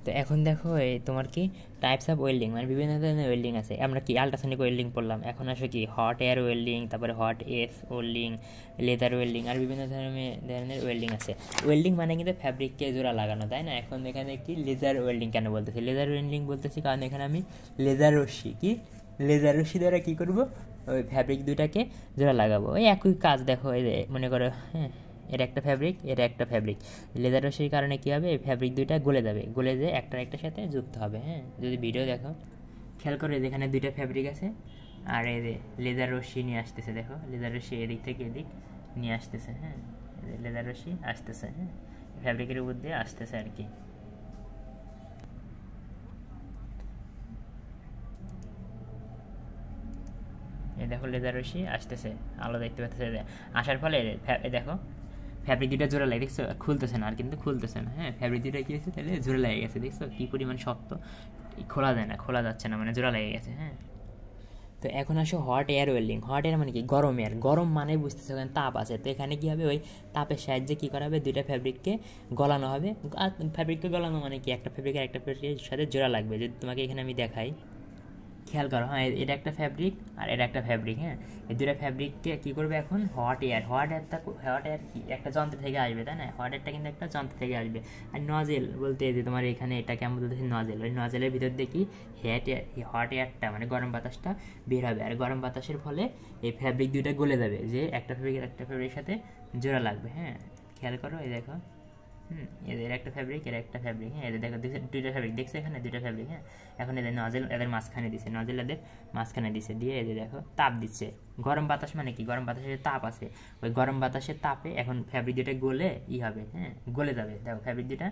তো এখন দেখো এই তোমার কি টাইপস অফ ওয়েল্ডিং, মানে বিভিন্ন ধরনের ওয়েল্ডিং আছে। আমরা কি আল্ট্রাসনিক ওয়েল্ডিং পড়লাম, এখন আসো কি হট এয়ার ওয়েল্ডিং, তারপরে হট এস ওয়েল্ডিং, লেদার ওয়েল্ডিং, আর বিভিন্ন ধরনের ওয়েল্ডিং আছে। ওয়েল্ডিং মানে কিন্তু ফ্যাব্রিককে জোড়া লাগানো, তাই না? এখন এখানে কি লেজার ওয়েল্ডিং কেন বলতেছি? লেজার ওয়েল্ডিং বলতেছি কারণ এখানে আমি লেজার রশ্মি দ্বারা কী করবো, ওই ফ্যাব্রিক দুটাকে জোড়া লাগাবো। ওই একই কাজ দেখো, এই মনে করো হ্যাঁ এর একটা ফ্যাব্রিক লেজার রশ্মির কারণে কী হবে, এই ফ্যাব্রিক দুইটা গলে যাবে, গলে যেয়ে একটার সাথে যুক্ত হবে। হ্যাঁ, যদি ভিডিও দেখো খেয়াল করে যেখানে দুইটা ফ্যাব্রিক আছে আর এই লেজার রশ্মি নিয়ে আসতেছে, দেখো লেজার রশ্মি এদিক থেকে এদিক নিয়ে আসতেছে। হ্যাঁ, লেজার রশ্মি আসতেছে, হ্যাঁ ফ্যাব্রিকের উপর দিয়ে আসতেছে আর কি। এই দেখো লেজার রশ্মি আসতেছে, আলো দেখতে পাচ্ছে, আসার ফলে দেখো ফ্যাব্রিক দুটা জোড়া লাগে, দেখছো খুলতেছে না, আর কিন্তু খুলতেছে না। হ্যাঁ, ফ্যাব্রিক দুটা কী হয়েছে তাহলে জোড়া লেগে গেছে, দেখছো কী পরিমাণ শক্ত, খোলা যায় না, খোলা যাচ্ছে না, মানে জোড়া লেগে গেছে। হ্যাঁ, তো এখন আসো hot air welding. Hot air মানে কি, গরম এয়ার। গরম মানে বুঝতেছো ওখানে তাপ আছে, তো এখানে কী হবে, ওই তাপের সাহায্যে কী করা হবে, দুইটা ফ্যাব্রিককে গলানো হবে। আর ফ্যাব্রিককে গলানো মানে কি, একটা ফ্যাব্রিকের সাথে জোড়া লাগবে। যদি তোমাকে এখানে আমি দেখাই, খেয়াল করো, হ্যাঁ এটা একটা ফ্যাব্রিক আর এটা একটা ফ্যাব্রিক। হ্যাঁ, এই দুটো ফ্যাব্রিককে কী করবে এখন, হট এয়ার কি একটা যন্ত্র থেকে আসবে, তাই না? হট এয়ারটা কিন্তু একটা যন্ত্র থেকে আসবে। আর নজেল বলতে যে তোমার এখানে এটা কেমন বলতেছি নজেল, ওই নজেলের ভিতর দিয়ে কি হট এয়ারটা মানে গরম বাতাসটা বের হবে, আর গরম বাতাসের ফলে এই ফ্যাব্রিক দুইটা গলে যাবে, যে একটা ফ্যাব্রিকের সাথে জোড়া লাগবে। হ্যাঁ, খেয়াল করো, এই দেখো এদের একটা ফ্যাব্রিক, হ্যাঁ এদের দেখো দুইটা ফ্যাব্রিক দেখছো, এখানে দুইটা ফ্যাব্রিক। হ্যাঁ, এখন এদের নজেল এদের মাঝখানে দিছে, দিয়ে এদের দেখো তাপ দিচ্ছে। গরম বাতাস মানে কি, গরম বাতাসের তাপ আছে, ওই গরম বাতাসের তাপে এখন ফ্যাব্রিক দুটা গলে হবে, হ্যাঁ গলে যাবে। দেখো ফ্যাব্রিক দুটা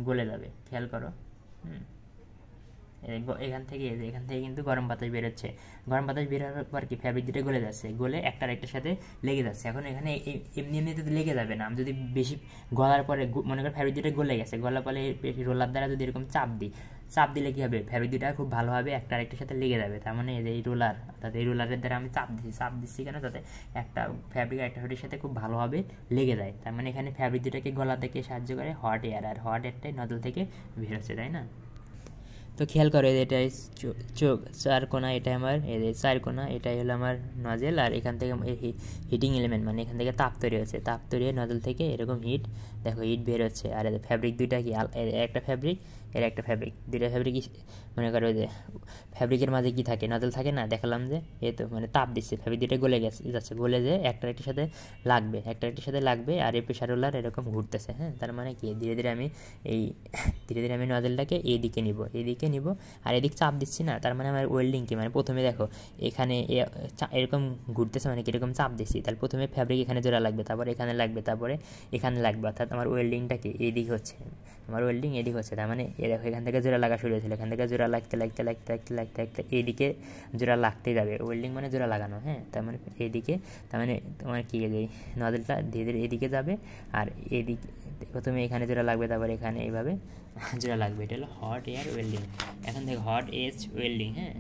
গলে যাবে, খেয়াল করো। এখান থেকে কিন্তু গরম বাতাস বেরোচ্ছে। গরম বাতাস বের হওয়ার পর কি ফ্যাব্রিক দুটো গলে যাচ্ছে, গলে একটার সাথে লেগে যাচ্ছে। এখন এখানে এমনিতে লেগে যাবে না, আমি যদি বেশি গলার পরে মনে করি ফ্যাব্রিক দুটো গলে গেছে, গলার পরে রোলার দ্বারা যদি এরকম চাপ দিলে কী হবে, ফ্যাব্রিক দুটা খুব ভালোভাবে একটার সাথে লেগে যাবে। তার মানে এই রোলার, অর্থাৎ এই রোলারের দ্বারা আমি চাপ দিচ্ছি কেন, যাতে একটা ফ্যাব্রিকের সাথে খুব ভালোভাবে লেগে যায়। তার মানে এখানে ফ্যাব্রিক দুটাকে গলা থেকে সাহায্য করে হট এয়ার, আর হট এয়ারটাই নজল থেকে বের হচ্ছে, তাই না? তো খেয়াল করো, এটা চোখ চার কোনা, এটা আমার চার কোনা, এটাই হলো আমার নজেল। আর এখান থেকে হিটিং এলিমেন্ট, মানে এখান থেকে তাপ তৈরি হচ্ছে, তাপ তৈরি হয়ে নজল থেকে এরকম দেখো হিট বের হচ্ছে। আর ফ্যাব্রিক দুইটা কি, একটা ফ্যাব্রিক একটা ফ্যাব্রিক, দুইটা ফ্যাব্রিক মনে করো যে ফ্যাব্রিকের মাঝে কি থাকে, নজল থাকে না, দেখালাম যে এই তো মানে তাপ দিচ্ছে, ফ্যাব্রিক দুইটা গলে যাচ্ছে, গলে যে একটার সাথে লাগবে, আর এই প্রেশার রোলার এরকম ঘুরতেছে। হ্যাঁ, তার মানে কি ধীরে ধীরে আমি নজলটাকে এইদিকে নিব, আর এদিক চাপ দিচ্ছি না, তার মানে আমার ওয়েল্ডিং কি, মানে প্রথমে দেখো এখানে এরকম ঘুরতেছে, মানে কীরকম চাপ দিচ্ছি, তাহলে প্রথমে ফ্যাব্রিক এখানে জোড়া লাগবে, তারপরে এখানে লাগবে, তারপরে এখানে লাগবে, অর্থাৎ আমার ওয়েল্ডিংটা কি এদিক হচ্ছে, আমার ওয়েল্ডিং এদিক হচ্ছে। তার মানে দেখো এখান থেকে জোড়া লাগা শুরু হয়েছিল, এখান থেকে জোড়া লাগতে এদিকে জোড়া লাগতেই যাবে। ওয়েল্ডিং মানে জোড়া লাগানো। হ্যাঁ, তার মানে এদিকে, তার মানে তোমার কি নজলটা ধীরে ধীরে এদিকে যাবে, আর এদিকে প্রথমে এখানে জোড়া লাগবে, তারপরে এখানে এইভাবে জোড়া লাগবে। এটা হলো হট এয়ার ওয়েল্ডিং। এখন দেখো হট এজ ওয়েল্ডিং। হ্যাঁ,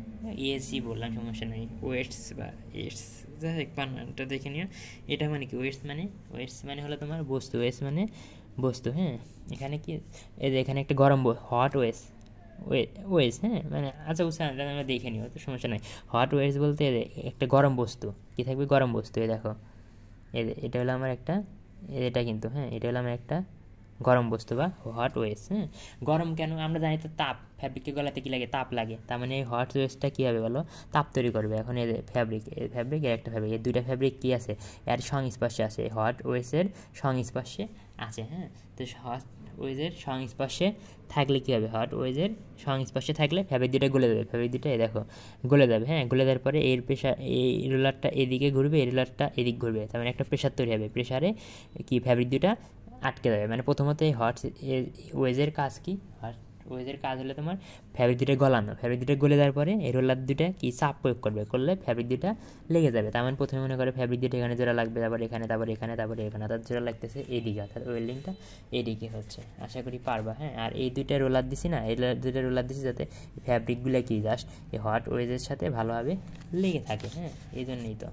এসি বললাম, সমস্যা নেই, ওয়েটস বা এটস যাই হোক বানানটা দেখে নিও। এটা মানে কি, ওয়েটস মানে হলো তোমার বস্তু, ওয়েস মানে বস্তু। হ্যাঁ, এখানে কি এই যে এখানে একটা গরম হট ওয়েস। হ্যাঁ, মানে আচ্ছা এটা আমরা দেখে নিও, তো সমস্যা নেই। হট ওয়েস বলতে একটা গরম বস্তু, কী থাকবে, গরম বস্তু। দেখো এটা হলো আমার একটা, এটা কিন্তু হ্যাঁ এটা হলো আমার একটা গরম বস্তু বা হট ওয়েস। হ্যাঁ, গরম কেন, আমরা জানি তো তাপ, ফ্যাব্রিককে গলাতে কী লাগে, তাপ লাগে। তার মানে এই হট ওয়েসটা কী হবে বলো, তাপ তৈরি করবে। এখন এই ফ্যাব্রিক এর একটা ফ্যাব্রিক, এই দুইটা ফ্যাব্রিক কী আছে, এর সংস্পর্শে আছে, হট ওয়েসের সংস্পর্শে আছে। হ্যাঁ, তো হট ওয়েজের সংস্পর্শে থাকলে কী হবে, হট ওয়েজের সংস্পর্শে থাকলে ফ্যাব্রিক দুটো গলে যাবে, ফ্যাব্রিক দুটো দেখো গলে যাবে। হ্যাঁ, গলে যাওয়ার পরে এই রোলারটা এদিকে ঘুরবে, এই রোলারটা এদিক ঘুরবে, তার মানে একটা প্রেশার তৈরি হবে, প্রেশারে কি ফ্যাব্রিক দুটা আটকে যাবে। মানে প্রথমত এই হট ওয়েজের কাজ কি, হট ওয়েজের কাজ হলো তোমার ফ্যাব্রিক দুটো গলানো, ফ্যাব্রিক দুটো গলে যাওয়ার পরে এই রোলার দুটা কি চাপ প্রয়োগ করলে ফ্যাব্রিক দুটা লেগে যাবে। তার মানে প্রথমে মনে করে ফ্যাব্রিক দুটো এখানে জোড়া লাগবে, তারপরে এখানে, অর্থাৎ জোড়া লাগতেছে এইদিকে, অর্থাৎ ওয়েল্ডিংটা এইদিকে হচ্ছে। আশা করি পারবা। হ্যাঁ, আর এই দুইটা রোলার দিছি না, এই দুইটা রোলার দিছি যাতে ফ্যাব্রিকগুলো কি জাস্ট এই হট ওয়েজের সাথে ভালোভাবে লেগে থাকে। হ্যাঁ, এই জন্যই তো।